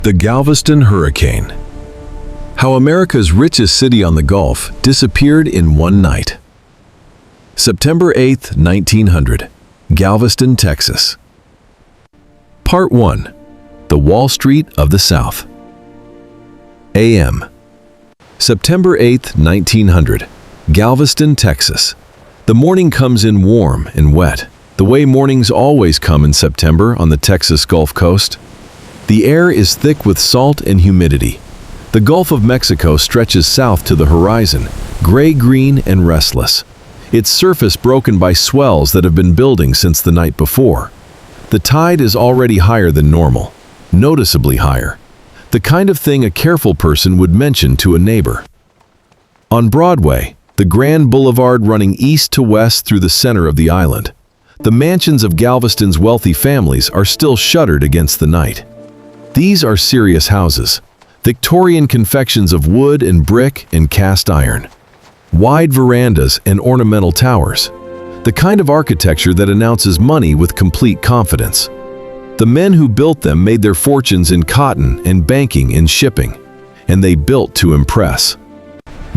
The Galveston Hurricane. How America's richest city on the Gulf disappeared in one night. September 8, 1900, Galveston, Texas. Part 1. The Wall Street of the South. A.M. September 8, 1900, Galveston, Texas. The morning comes in warm and wet, the way mornings always come in September on the Texas Gulf Coast. The air is thick with salt and humidity. The Gulf of Mexico stretches south to the horizon, gray-green and restless, its surface broken by swells that have been building since the night before. The tide is already higher than normal, noticeably higher, the kind of thing a careful person would mention to a neighbor. On Broadway, the grand boulevard running east to west through the center of the island, the mansions of Galveston's wealthy families are still shuttered against the night. These are serious houses, Victorian confections of wood and brick and cast iron, wide verandas and ornamental towers, the kind of architecture that announces money with complete confidence. The men who built them made their fortunes in cotton and banking and shipping, and they built to impress.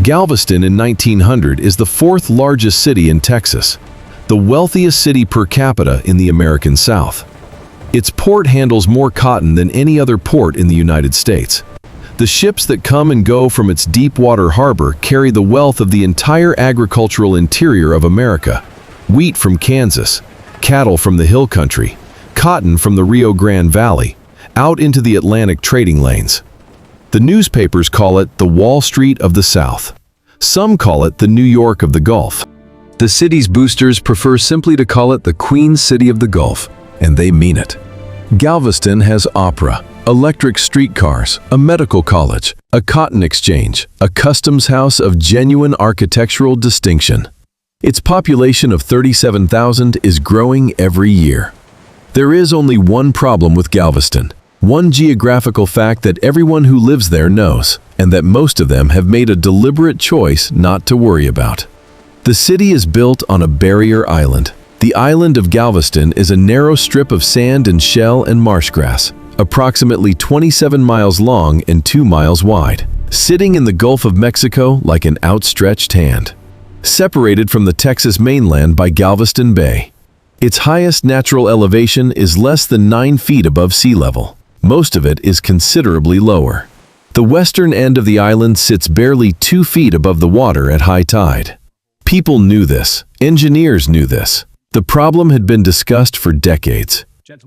Galveston in 1900 is the fourth largest city in Texas, the wealthiest city per capita in the American South. Its port handles more cotton than any other port in the United States. The ships that come and go from its deep water harbor carry the wealth of the entire agricultural interior of America. Wheat from Kansas, cattle from the hill country, cotton from the Rio Grande Valley, out into the Atlantic trading lanes. The newspapers call it the Wall Street of the South. Some call it the New York of the Gulf. The city's boosters prefer simply to call it the Queen City of the Gulf, and they mean it. Galveston has opera, electric streetcars, a medical college, a cotton exchange, a customs house of genuine architectural distinction. Its population of 37,000 is growing every year. There is only one problem with Galveston, one geographical fact that everyone who lives there knows, and that most of them have made a deliberate choice not to worry about. The city is built on a barrier island. The island of Galveston is a narrow strip of sand and shell and marsh grass, approximately 27 miles long and 2 miles wide, sitting in the Gulf of Mexico like an outstretched hand, separated from the Texas mainland by Galveston Bay. Its highest natural elevation is less than 9 feet above sea level. Most of it is considerably lower. The western end of the island sits barely 2 feet above the water at high tide. People knew this. Engineers knew this. The problem had been discussed for decades.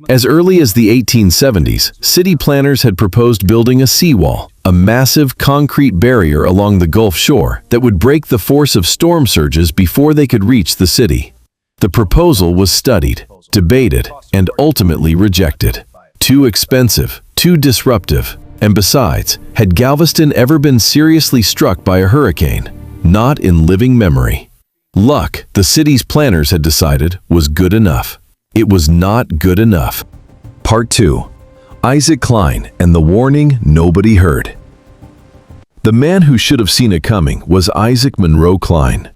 As early as the 1870s, city planners had proposed building a seawall, a massive concrete barrier along the Gulf shore that would break the force of storm surges before they could reach the city. The proposal was studied, debated, and ultimately rejected. Too expensive, too disruptive, and besides, had Galveston ever been seriously struck by a hurricane? Not in living memory. Luck, the city's planners had decided, was good enough. It was not good enough. Part 2. Isaac Cline and the warning nobody heard. The man who should have seen it coming was Isaac Monroe Cline.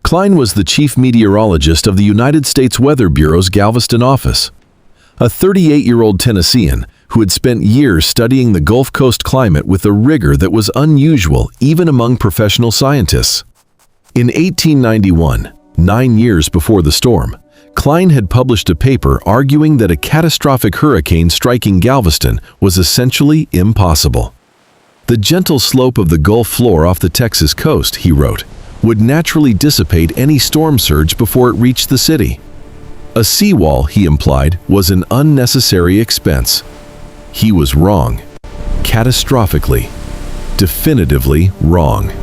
Cline was the chief meteorologist of the United States Weather Bureau's Galveston office, a 38-year-old Tennessean who had spent years studying the Gulf Coast climate with a rigor that was unusual even among professional scientists. In 1891, 9 years before the storm, Cline had published a paper arguing that a catastrophic hurricane striking Galveston was essentially impossible. The gentle slope of the Gulf floor off the Texas coast, he wrote, would naturally dissipate any storm surge before it reached the city. A seawall, he implied, was an unnecessary expense. He was wrong. Catastrophically, definitively wrong.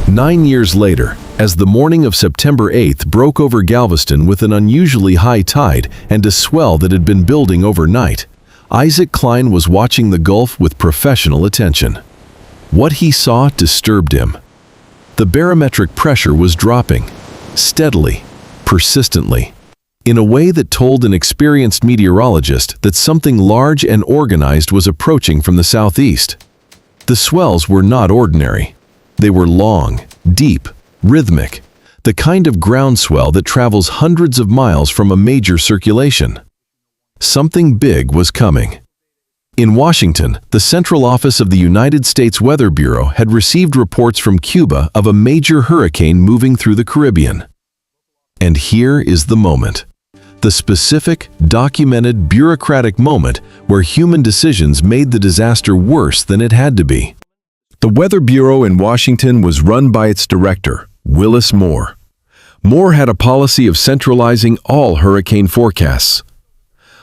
9 years later, as the morning of September 8th broke over Galveston with an unusually high tide and a swell that had been building overnight, Isaac Cline was watching the Gulf with professional attention. What he saw disturbed him. The barometric pressure was dropping, steadily, persistently, in a way that told an experienced meteorologist that something large and organized was approaching from the southeast. The swells were not ordinary. They were long, deep, rhythmic, the kind of groundswell that travels hundreds of miles from a major circulation. Something big was coming. In Washington, the central office of the United States Weather Bureau had received reports from Cuba of a major hurricane moving through the Caribbean. And here is the moment. The specific, documented, bureaucratic moment where human decisions made the disaster worse than it had to be. The Weather Bureau in Washington was run by its director, Willis Moore. Moore had a policy of centralizing all hurricane forecasts.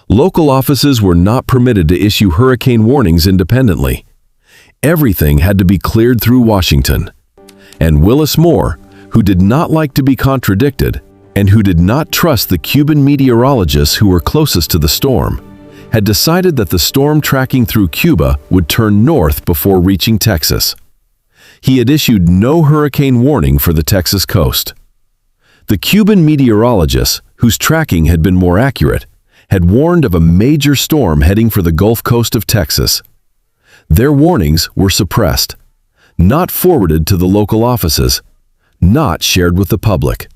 Local offices were not permitted to issue hurricane warnings independently. Everything had to be cleared through Washington. And Willis Moore, who did not like to be contradicted, and who did not trust the Cuban meteorologists who were closest to the storm, had decided that the storm tracking through Cuba would turn north before reaching Texas. He had issued no hurricane warning for the Texas coast. The Cuban meteorologists, whose tracking had been more accurate, had warned of a major storm heading for the Gulf Coast of Texas. Their warnings were suppressed, not forwarded to the local offices, not shared with the public.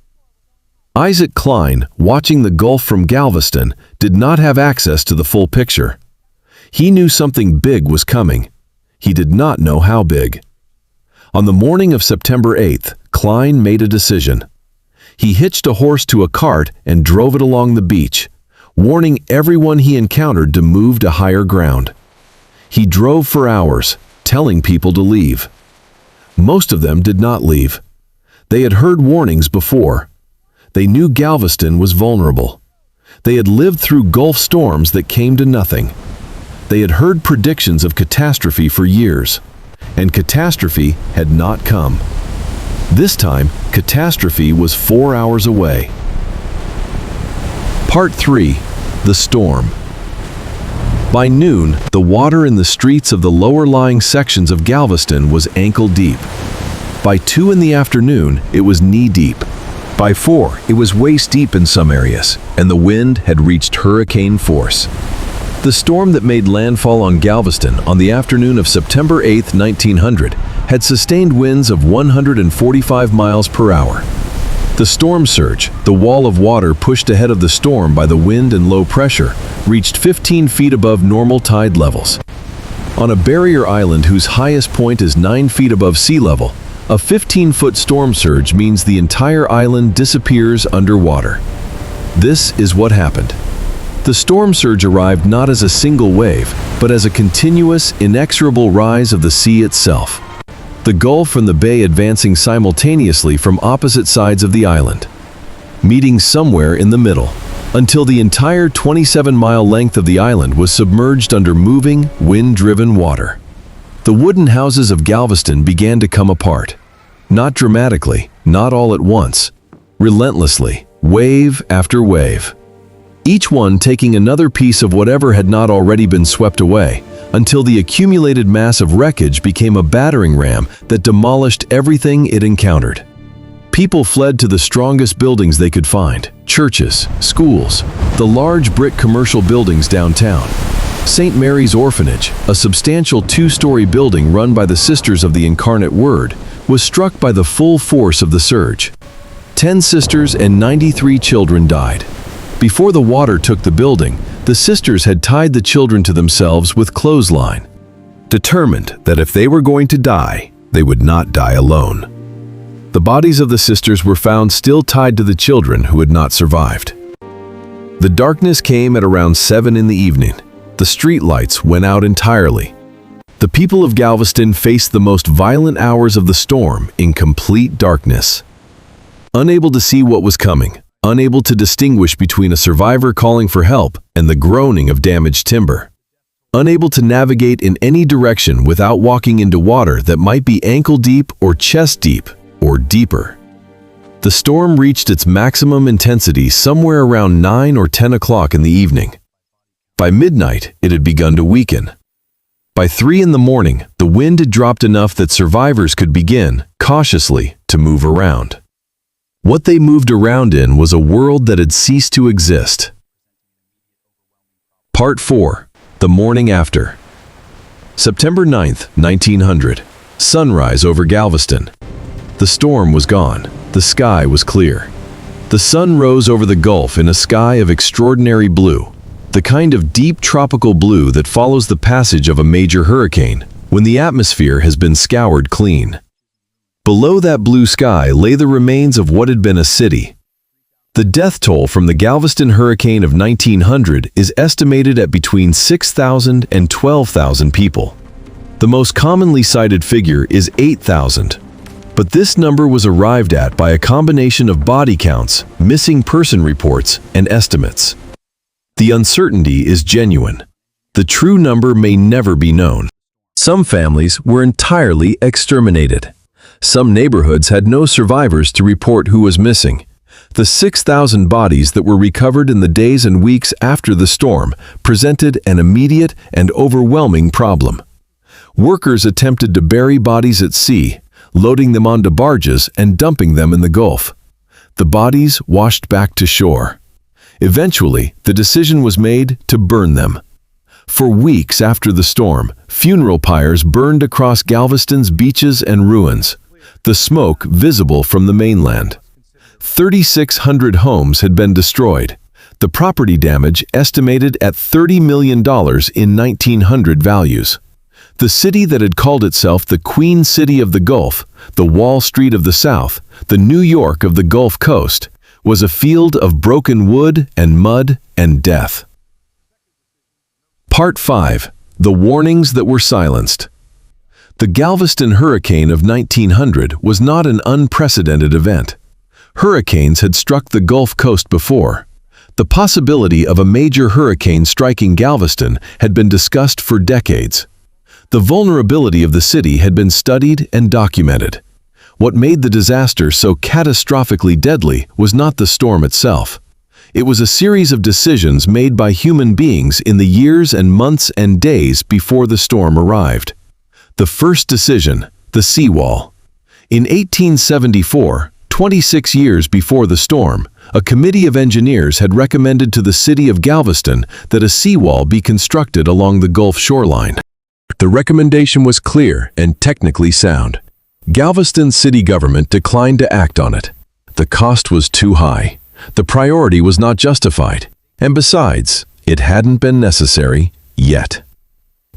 Isaac Cline, watching the Gulf from Galveston, did not have access to the full picture. He knew something big was coming. He did not know how big. On the morning of September 8th, Cline made a decision. He hitched a horse to a cart and drove it along the beach, warning everyone he encountered to move to higher ground. He drove for hours, telling people to leave. Most of them did not leave. They had heard warnings before. They knew Galveston was vulnerable. They had lived through Gulf storms that came to nothing. They had heard predictions of catastrophe for years, and catastrophe had not come. This time, catastrophe was 4 hours away. Part 3. The Storm. By noon, the water in the streets of the lower-lying sections of Galveston was ankle-deep. By 2 in the afternoon, it was knee-deep. By 4, it was waist-deep in some areas, and the wind had reached hurricane force. The storm that made landfall on Galveston on the afternoon of September 8, 1900, had sustained winds of 145 miles per hour. The storm surge, the wall of water pushed ahead of the storm by the wind and low pressure, reached 15 feet above normal tide levels. On a barrier island whose highest point is 9 feet above sea level, a 15-foot storm surge means the entire island disappears underwater. This is what happened. The storm surge arrived not as a single wave, but as a continuous, inexorable rise of the sea itself. The Gulf and the bay advancing simultaneously from opposite sides of the island, meeting somewhere in the middle, until the entire 27-mile length of the island was submerged under moving, wind-driven water. The wooden houses of Galveston began to come apart. Not dramatically, not all at once, relentlessly, wave after wave. Each one taking another piece of whatever had not already been swept away, until the accumulated mass of wreckage became a battering ram that demolished everything it encountered. People fled to the strongest buildings they could find: churches, schools, the large brick commercial buildings downtown. St. Mary's Orphanage, a substantial 2-story building run by the Sisters of the Incarnate Word, was struck by the full force of the surge. 10 sisters and 93 children died. Before the water took the building, the sisters had tied the children to themselves with clothesline, determined that if they were going to die, they would not die alone. The bodies of the sisters were found still tied to the children who had not survived. The darkness came at around 7 in the evening. The street lights went out entirely. The people of Galveston faced the most violent hours of the storm in complete darkness. Unable to see what was coming, unable to distinguish between a survivor calling for help and the groaning of damaged timber. Unable to navigate in any direction without walking into water that might be ankle-deep or chest-deep or deeper. The storm reached its maximum intensity somewhere around 9 or 10 o'clock in the evening. By midnight, it had begun to weaken. By 3 in the morning, the wind had dropped enough that survivors could begin, cautiously, to move around. What they moved around in was a world that had ceased to exist. Part 4. The morning after. September 9th, 1900. Sunrise over Galveston. The storm was gone. The sky was clear. The sun rose over the Gulf in a sky of extraordinary blue. the kind of deep tropical blue that follows the passage of a major hurricane when the atmosphere has been scoured clean. Below that blue sky lay the remains of what had been a city. The death toll from the Galveston hurricane of 1900 is estimated at between 6,000 and 12,000 people. The most commonly cited figure is 8,000, but this number was arrived at by a combination of body counts, missing person reports, and estimates. The uncertainty is genuine. The true number may never be known. Some families were entirely exterminated. Some neighborhoods had no survivors to report who was missing. The 6,000 bodies that were recovered in the days and weeks after the storm presented an immediate and overwhelming problem. Workers attempted to bury bodies at sea, loading them onto barges and dumping them in the Gulf. The bodies washed back to shore. Eventually, the decision was made to burn them. For weeks after the storm, funeral pyres burned across Galveston's beaches and ruins, the smoke visible from the mainland. 3,600 homes had been destroyed, the property damage estimated at $30 million in 1900 values. The city that had called itself the Queen City of the Gulf, the Wall Street of the South, the New York of the Gulf Coast, was a field of broken wood and mud and death. Part 5. The Warnings That Were Silenced. The Galveston hurricane of 1900 was not an unprecedented event. Hurricanes had struck the Gulf Coast before. The possibility of a major hurricane striking Galveston had been discussed for decades. The vulnerability of the city had been studied and documented. What made the disaster so catastrophically deadly was not the storm itself. It was a series of decisions made by human beings in the years and months and days before the storm arrived. The first decision, the seawall. In 1874, 26 years before the storm, a committee of engineers had recommended to the city of Galveston that a seawall be constructed along the Gulf shoreline. The recommendation was clear and technically sound. Galveston's city government declined to act on it. The cost was too high. The priority was not justified. And besides, it hadn't been necessary yet.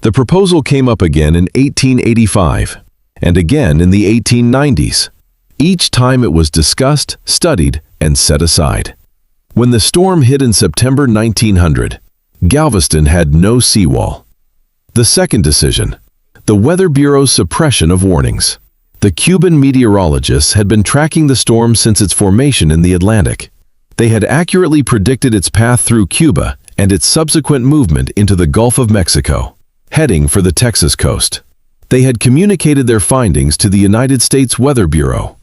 The proposal came up again in 1885, and again in the 1890s. Each time it was discussed, studied, and set aside. When the storm hit in September 1900, Galveston had no seawall. The second decision, the Weather Bureau's suppression of warnings. The Cuban meteorologists had been tracking the storm since its formation in the Atlantic. They had accurately predicted its path through Cuba and its subsequent movement into the Gulf of Mexico, heading for the Texas coast. They had communicated their findings to the United States Weather Bureau.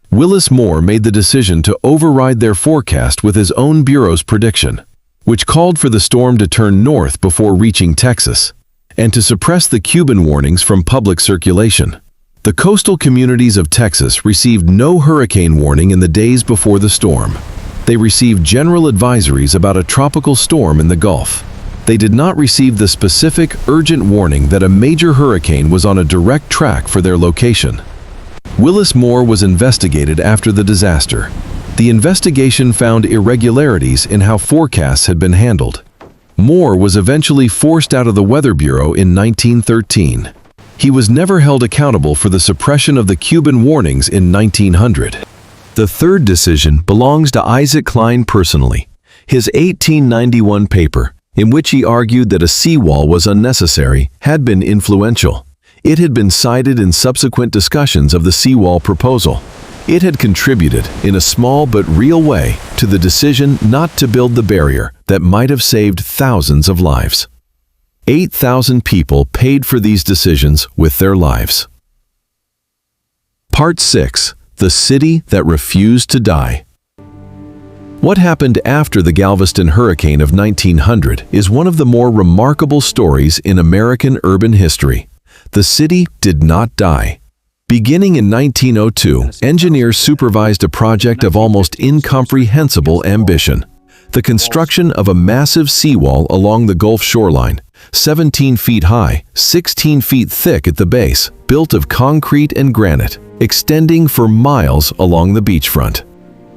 Willis Moore made the decision to override their forecast with his own bureau's prediction, which called for the storm to turn north before reaching Texas, and to suppress the Cuban warnings from public circulation. The coastal communities of Texas received no hurricane warning in the days before the storm. They received general advisories about a tropical storm in the Gulf. They did not receive the specific, urgent warning that a major hurricane was on a direct track for their location. Willis Moore was investigated after the disaster. The investigation found irregularities in how forecasts had been handled. Moore was eventually forced out of the Weather Bureau in 1913. He was never held accountable for the suppression of the Cuban warnings in 1900. The third decision belongs to Isaac Cline personally. His 1891 paper, in which he argued that a seawall was unnecessary, had been influential. It had been cited in subsequent discussions of the seawall proposal. It had contributed, in a small but real way, to the decision not to build the barrier that might have saved thousands of lives. 8,000 people paid for these decisions with their lives. Part 6. The City That Refused to Die. What happened after the Galveston hurricane of 1900 is one of the more remarkable stories in American urban history. The city did not die. Beginning in 1902, engineers supervised a project of almost incomprehensible ambition: the construction of a massive seawall along the Gulf shoreline, 17 feet high, 16 feet thick at the base, built of concrete and granite, extending for miles along the beachfront.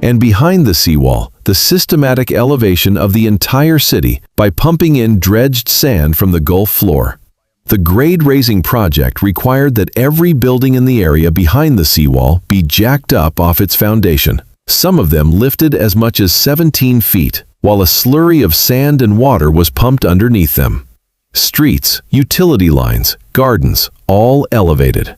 And behind the seawall, the systematic elevation of the entire city by pumping in dredged sand from the Gulf floor. The grade-raising project required that every building in the area behind the seawall be jacked up off its foundation, some of them lifted as much as 17 feet, while a slurry of sand and water was pumped underneath them. Streets, utility lines, gardens, all elevated.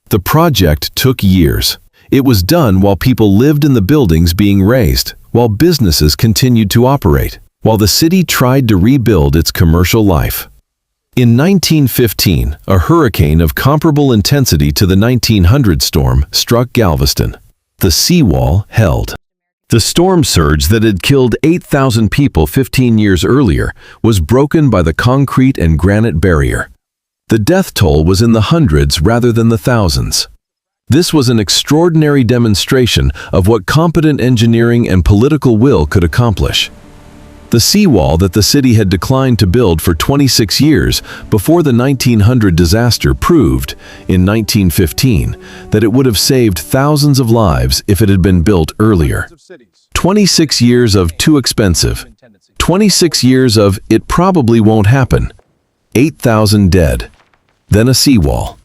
The project took years. It was done while people lived in the buildings being raised, while businesses continued to operate, while the city tried to rebuild its commercial life. In 1915, a hurricane of comparable intensity to the 1900 storm struck Galveston. The seawall held. The storm surge that had killed 8,000 people 15 years earlier was broken by the concrete and granite barrier. The death toll was in the hundreds rather than the thousands. This was an extraordinary demonstration of what competent engineering and political will could accomplish. The seawall that the city had declined to build for 26 years before the 1900 disaster proved, in 1915, that it would have saved thousands of lives if it had been built earlier. 26 years of too expensive. 26 years of it probably won't happen. 8,000 dead. Then a seawall.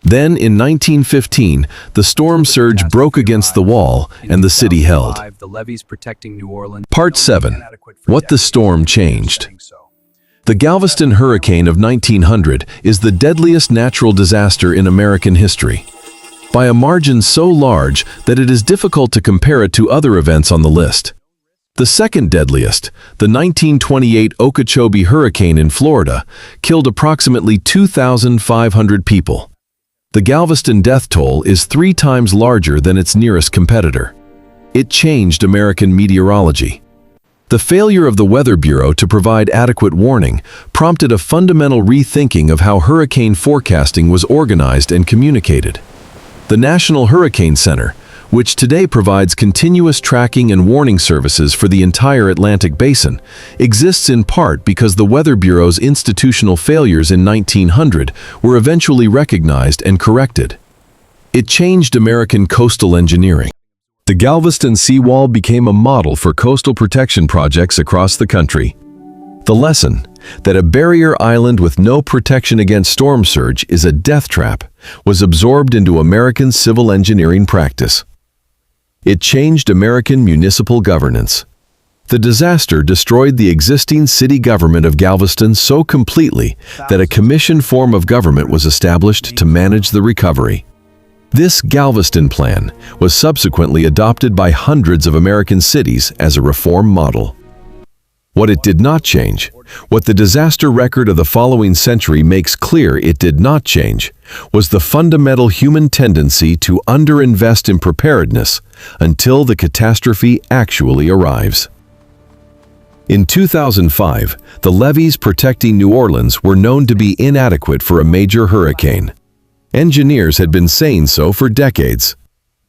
Then, in 1915, the storm surge broke against the wall and the city held. Part 7. What the storm changed. The Galveston hurricane of 1900 is the deadliest natural disaster in American history, by a margin so large that it is difficult to compare it to other events on the list. The second deadliest, the 1928 Okeechobee hurricane in Florida, killed approximately 2,500 people. The Galveston death toll is 3 times larger than its nearest competitor. It changed American meteorology. The failure of the Weather Bureau to provide adequate warning prompted a fundamental rethinking of how hurricane forecasting was organized and communicated. The National Hurricane Center, which today provides continuous tracking and warning services for the entire Atlantic Basin, exists in part because the Weather Bureau's institutional failures in 1900 were eventually recognized and corrected. It changed American coastal engineering. The Galveston seawall became a model for coastal protection projects across the country. The lesson, that a barrier island with no protection against storm surge is a death trap, was absorbed into American civil engineering practice. It changed American municipal governance. The disaster destroyed the existing city government of Galveston so completely that a commission form of government was established to manage the recovery. This Galveston plan was subsequently adopted by hundreds of American cities as a reform model. What it did not change, what the disaster record of the following century makes clear it did not change, was the fundamental human tendency to underinvest in preparedness until the catastrophe actually arrives. In 2005, the levees protecting New Orleans were known to be inadequate for a major hurricane. Engineers had been saying so for decades.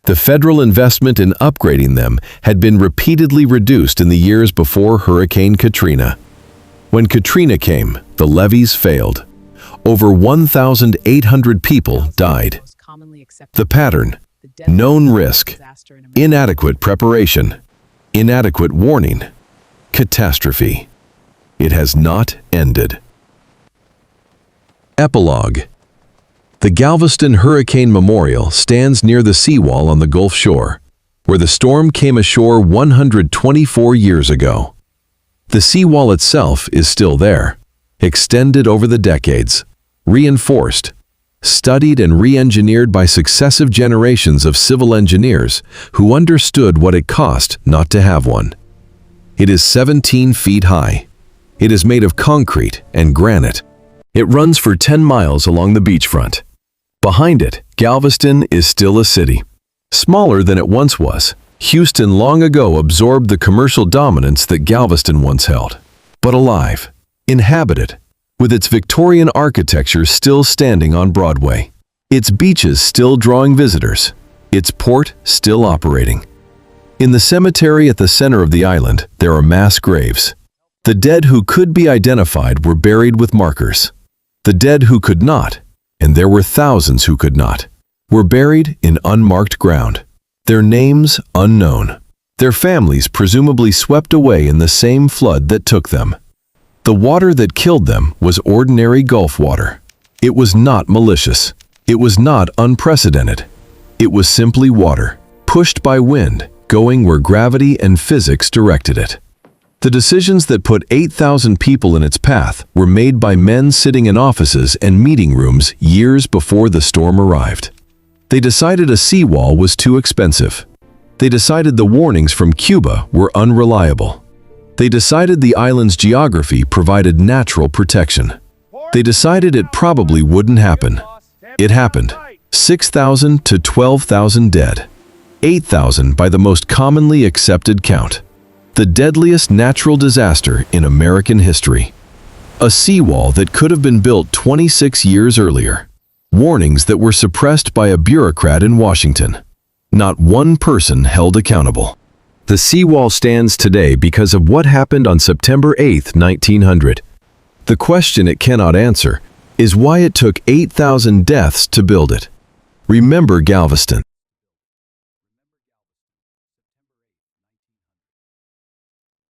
The federal investment in upgrading them had been repeatedly reduced in the years before Hurricane Katrina. When Katrina came, the levees failed. Over 1,800 people died. The pattern: known risk, inadequate preparation, inadequate warning, catastrophe. It has not ended. Epilogue. The Galveston Hurricane Memorial stands near the seawall on the Gulf Shore, where the storm came ashore 124 years ago. The seawall itself is still there, extended over the decades, reinforced, studied and re-engineered by successive generations of civil engineers who understood what it cost not to have one. It is 17 feet high. It is made of concrete and granite. It runs for 10 miles along the beachfront. Behind it, Galveston is still a city. Smaller than it once was, Houston long ago absorbed the commercial dominance that Galveston once held. But alive, inhabited, with its Victorian architecture still standing on Broadway, its beaches still drawing visitors, its port still operating. In the cemetery at the center of the island, there are mass graves. The dead who could be identified were buried with markers. The dead who could not, and there were thousands who could not, were buried in unmarked ground, their names unknown. Their families presumably swept away in the same flood that took them. The water that killed them was ordinary Gulf water. It was not malicious. It was not unprecedented. It was simply water, pushed by wind, going where gravity and physics directed it. The decisions that put 8,000 people in its path were made by men sitting in offices and meeting rooms years before the storm arrived. They decided a seawall was too expensive. They decided the warnings from Cuba were unreliable. They decided the island's geography provided natural protection. They decided it probably wouldn't happen. It happened. 6,000 to 12,000 dead. 8,000 by the most commonly accepted count. The deadliest natural disaster in American history. A seawall that could have been built 26 years earlier. Warnings that were suppressed by a bureaucrat in Washington. Not one person held accountable. The seawall stands today because of what happened on September 8, 1900. The question it cannot answer is why it took 8,000 deaths to build it. Remember Galveston.